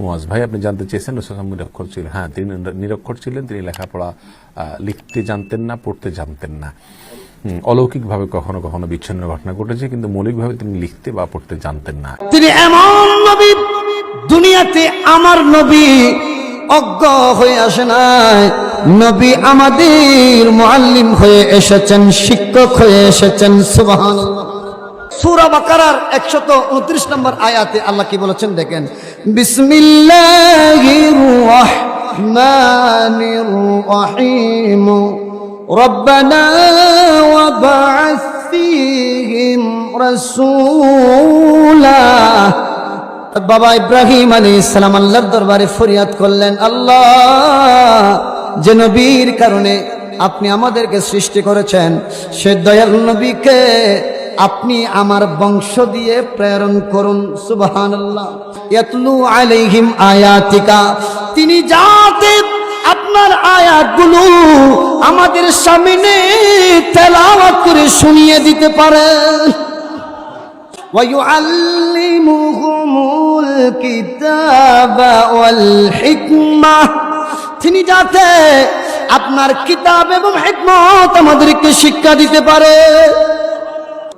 মুয়াজ ভাই, আপনি জানতে চেয়েছেন রাসূল সাল্লাল্লাহু আলাইহি ওয়াসাল্লাম নিরক্ষর ছিলেন। হ্যাঁ, তিনি নিরক্ষর ছিলেন। তিনি লেখাপড়া লিখতে জানতেন না, পড়তে জানতেন না। অলৌকিকভাবে কখনো কখনো বিচ্ছিন্ন ঘটনা ঘটেছে, কিন্তু মৌলিকভাবে তিনি লিখতে বা পড়তে জানতেন না। তিনি এমন নবী, দুনিয়াতে আমার নবী অজ্ঞ হয়ে আসে নাই। নবী আমাদের মুআল্লিম হয়ে এসেছেন, শিক্ষক হয়ে এসেছেন। সুবহানাল্লাহ। সূরা বাকারার 129 নম্বর আয়াতে আল্লাহ কি বলেছেন দেখেন, বিসমিল্লাহির রাহমানির রহিম রব্বানা ওয়াবআস ফীহিম রাসূলা। বাবা ইব্রাহিম আলাইহিস সালাম আল্লাহর দরবারে ফরিয়াদ করলেন, আল্লাহ, যে নবীর কারণে আপনি আমাদেরকে সৃষ্টি করেছেন, সে দয়াল নবীকে আপনি আমার বংশ দিয়ে প্রেরণ করুন। সুবহানাল্লাহ। ইয়াতলু আলাইহিম আয়াতিকা, তিনি যাতে আপনার আয়াতগুলো আমাদের সামনে তেলাওয়াত করে শুনিয়ে দিতে পারেন। ওয়া ইউআল্লিমুহুমুল কিতাবা ওয়াল হিকমাহ, তিনি যাতে আপনার কিতাব এবং হিকমত আমাদেরকে শিক্ষা দিতে পারে।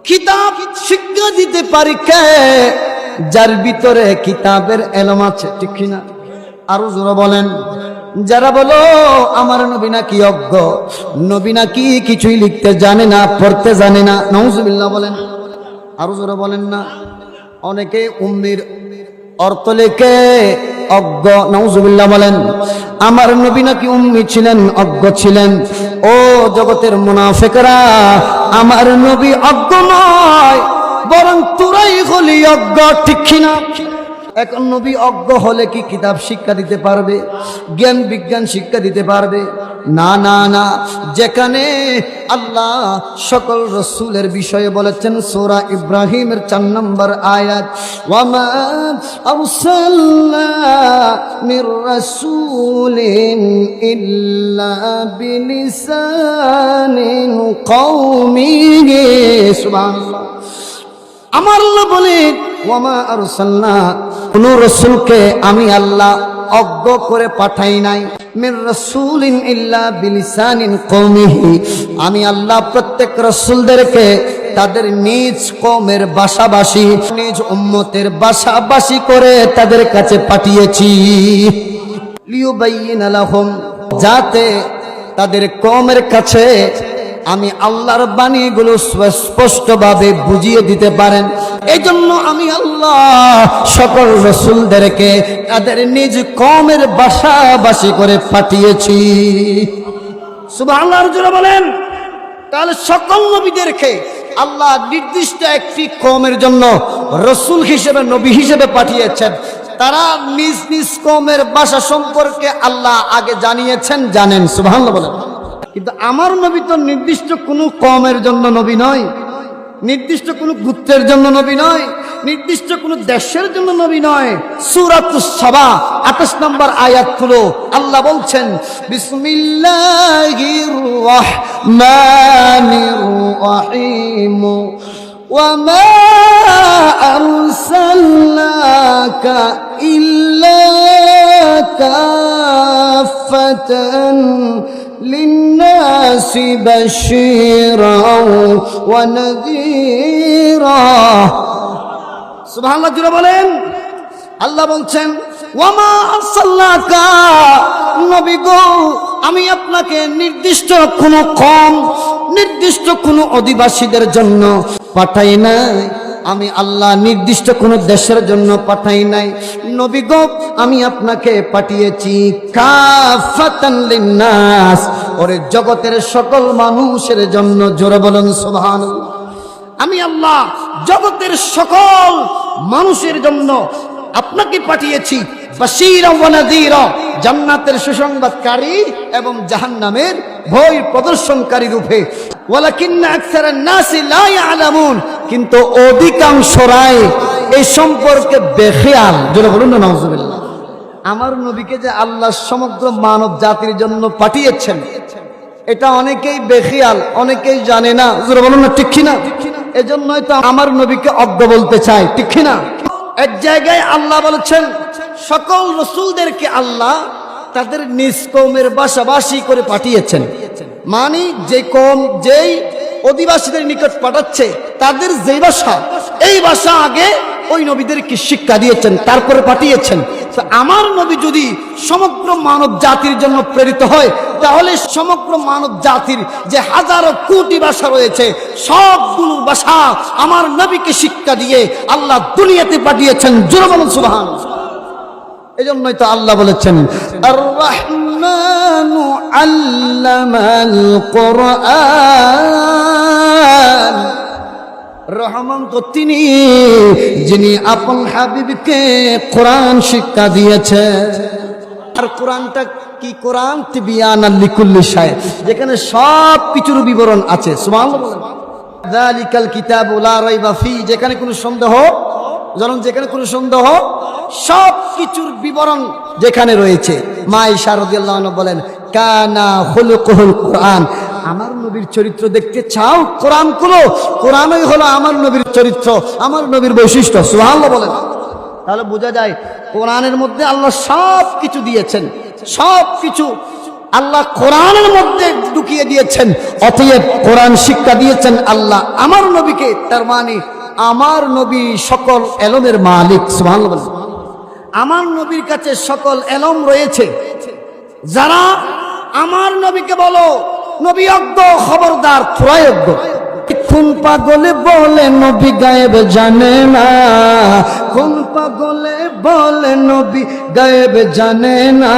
কিতাব শিক্ষা দিতে পারি কে? যার ভিতরে কিতাবের এলম আছে, ঠিক কিনা? আরো জোরে বলেন। যারা বলো আমার নবী নাকি অজ্ঞ, নবী নাকি কিছুই লিখতে জানে না, পড়তে জানে না, নাউজুবিল্লাহ বলেন। আরো জোরে বলেন না। অনেকে উম্মির অর্থ লেখে অজ্ঞ, নাউজুবিল্লাহ বলেন। আমার নবী নাকি উম্মি ছিলেন, অজ্ঞ ছিলেন। ও জগতের মুনাফিকরা, আমার নবী অজ্ঞ নয়, বরং তোরাই হলি অজ্ঞ, ঠিক কিনা? এখন নবী অজ্ঞ হলে কি কিতাব শিক্ষা দিতে পারবে? জ্ঞান বিজ্ঞান শিক্ষা দিতে পারবে? না না না। যেখানে আল্লাহ সকল রসুলের বিষয়ে বলেছেন, সূরা ইব্রাহিমের 4 নম্বর আয়াত, ওয়ামা আরসালনা মির রাসূলিন ইল্লা বিলিসানিন কওমিহি। সুবহানাল্লাহ। আমার আল্লাহ বলেন, ওয়ামা আরসালনা, কোন রাসূলকে আমি আল্লাহ অজ্ঞ করে পাঠাই নাই। মির রাসূলিন ইল্লা বিলিসানিন কওমিহি, আমি আল্লাহ প্রত্যেক রাসূলদেরকে তাদের নিজ কওমের ভাষাভাষী, নিজ উম্মতের ভাষাভাষী করে তাদের কাছে পাঠিয়েছি। লিয়ুবাইয়িনা লাহুম, যাতে তাদের কওমের কাছে আমি আল্লাহর বাণীগুলো স্পষ্টভাবে বুঝিয়ে দিতে পারেন। এই জন্য আমি আল্লাহ সকল রাসূলদেরকে তাদের নিজ কওমের ভাষাভাষী করে পাঠিয়েছি। সুবহানাল্লাহ জোরে বলেন। তাহলে সকল নবীদেরকে আল্লাহ নির্দিষ্ট একটি কওমের জন্য রাসূল হিসেবে, নবী হিসেবে পাঠিয়েছেন। তারা নিজ নিজ কওমের ভাষা সম্পর্কে আল্লাহ আগে জানিয়েছেন, জানেন। সুবহানাল্লাহ বলেন। কিন্তু আমার নবী তো নির্দিষ্ট কোনো কওমের জন্য নবী নয়, নির্দিষ্ট কোনো গোত্রের জন্য নবী নয়, নির্দিষ্ট কোনো দেশের জন্য নবী নয়। সূরাতুস সাবা 28 নম্বর আয়াত খুলো, আল্লাহ বলছেন, বিসমিল্লাহির রাহমানির রহিম ওয়ামা আরসালনাকা ইল্লা কাফাতান লিন্নাসি বাশীরাও ওয়া নাযীরা। সুবহানাল্লাহ জোরে বলেন। আল্লাহ বলছেন, ওয়ামা আরসালনাকা, নবী গো, আমি আপনাকে নির্দিষ্ট কোনো কওম, নির্দিষ্ট কোনো অধিবাসীদের জন্য পাঠাই নাই। আমি আল্লাহ নির্দিষ্ট কোনো দেশের জন্য পাঠাই নাই। নবী গো, আমি আপনাকে পাঠিয়েছি কাফাতান লিন্নাস, ওরে জগতের সকল মানুষের জন্য। জোরে বলেন সুবহানাল্লাহ। আমি আল্লাহ জগতের সকল মানুষের জন্য আপনাকে পাঠিয়েছি বাশীরা ওয়া নাযীরা, জান্নাতের সুসংবাদকারী এবং জাহান্নামের ভয় প্রদর্শনকারী রূপে। ওয়ালাকিন্না আকসারান নাসি লা ইয়ালামুন, কিন্তু অধিকাংশরাই এই সম্পর্কে বেখেয়াল। জোরে বলুন না নাউজুবিল্লাহ। আমার নবীকে যে আল্লাহ সমগ্র মানব জাতির জন্য পাঠিয়েছেন, এটা অনেকেই বেখেয়াল, অনেকেই জানে না। জোরে বলুন না ঠিক কিনা? এজন্যই তো আমার নবীকে অজ্ঞ বলতে চাই, ঠিক কিনা? এক জায়গায় আল্লাহ বলেছেন, সকল রসুলদেরকে আল্লাহ তাদের নিজ কওমের ভাষাভাষী করে পাঠিয়েছেন। মানে যে কওম যেই অধিবাসীদের নিকট পাঠাচ্ছে তাদের যে ভাষা, এই ভাষা আগে ওই নবীদেরকে শিক্ষা দিয়েছেন, তারপরে পাঠিয়েছেন। তো আমার নবী যদি সমগ্র মানব জাতির জন্য প্রেরিত হয়, তাহলে সমগ্র মানব জাতির যে হাজারো কোটি ভাষা রয়েছে সবগুলো ভাষা আমার নবীকে শিক্ষা দিয়ে আল্লাহ দুনিয়াতে পাঠিয়েছেন। জোরে বলুন সুবহানাল্লাহ। এজন্যই তো আল্লাহ বলেছেন আর রহমানু আল্লামাল কোরআন। রহমান তো তিনি যিনি আপন হাবিবকে কোরআন শিক্ষা দিয়েছে। আর কোরআনটা কি? কোরআন তিবিয়ানাল লিকুল্লি শাই, যেখানে সব কিছুর বিবরণ আছে। সুবহানাল্লাহ। যালিকাল কিতাবু লা রাইবা ফি, যেখানে কোনো সন্দেহ, যেখানে কোনো সন্দেহ, সব কিছুর বিবরণ যেখানে রয়েছে। মা আয়েশা রাদিয়াল্লাহু আনহা বলেন কানা খুলুকুল কোরআন, আমার নবীর চরিত্র দেখতে চাও, কোরআন খুলো, কোরআনই হলো আমার নবীর চরিত্র, আমার নবীর বৈশিষ্ট্য। সুবহানাল্লাহ বলেন। তাহলে বোঝা যায় কোরআনের মধ্যে আল্লাহ সব কিছু দিয়েছেন, সব কিছু আল্লাহ কোরআনের মধ্যে ঢুকিয়ে দিয়েছেন। অতএব কোরআন শিক্ষা দিয়েছেন আল্লাহ আমার নবীকে, তার মানে আমার নবী সকল এলমের মালিক। সুবহানাল্লাহ বলেন। আমার নবীর কাছে সকল এলম রয়েছে। যারা আমার নবীকে বলো নবী অজ্ঞ, খবরদার তোরাই অজ্ঞ। কোন পাগলে বলে নবী গায়েব জানে না, কোন পাগলে বলে নবী গায়েব জানে না।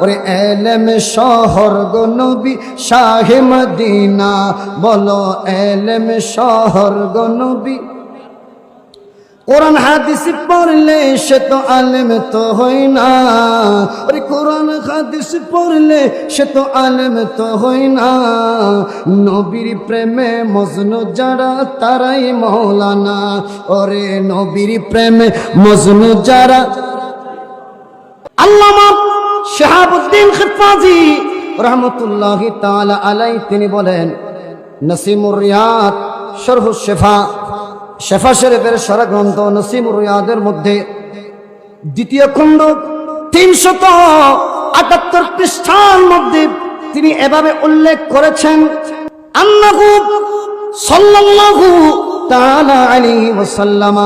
ওরে এলেমে শহর গো নবী শাহে মদিনা, বলো এলেমে শহর গো নবী। কোরআন হাদিস পড়লে সে তো আলেম তো হয় না, আরে কোরআন হাদিস পড়লে সে তো আলেম তো হয় না। নবীর প্রেমে মজনু যারা তারাই মৌলানা, ওরে নবীর প্রেমে মজনু যারা। আল্লামা শাহাবুদ্দিন খিফাজি রহমতুল্লাহি তাআলা আলাইহি তিনি বলেন নসিমুর রিয়াদ শরহুশ শিফা, শেফা শরীফের সরা গ্রন্থ নসিমুর রিয়াদের মধ্যে দ্বিতীয় খণ্ড 378 পৃষ্ঠার মধ্যে তিনি এভাবে উল্লেখ করেছেন আন্নাহু সাল্লাল্লাহু তাআলা আলাইহি ওয়াসাল্লাম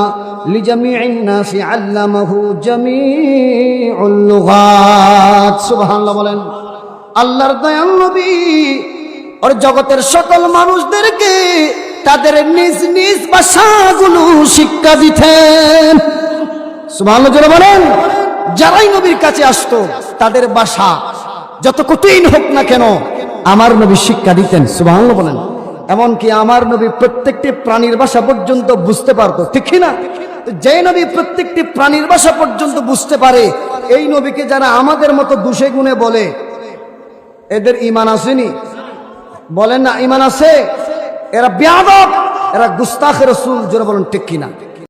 লিজামিইন নাসি আল্লামাহু জামিউল লুগাত। সুবহানাল্লাহ বলেন। আল্লাহর দয়াল নবী আর জগতের সকল মানুষদেরকে তাদের নিজ নিজ ভাষাগুলো শিক্ষা দিতেন। সুবহানাল্লাহ জোরে বলেন। যারাই নবীর কাছে আসতো তাদের ভাষা যত কঠিন হোক না কেন আমার নবী শিক্ষা দিতেন। সুবহানাল্লাহ বলেন। এমনকি আমার নবী প্রত্যেকটি প্রাণীর ভাষা পর্যন্ত বুঝতে পারতো, ঠিক না? যে নবী প্রত্যেকটি প্রাণীর ভাষা পর্যন্ত বুঝতে পারে, এই নবীকে যারা আমাদের মতো দুষে গুণে বলে এদের ঈমান আসেনি? বলেন না ঈমান আছে? এরা বেয়াদব, এরা গুস্তাখে রাসূল। জোরে বলেন ঠিক কিনা?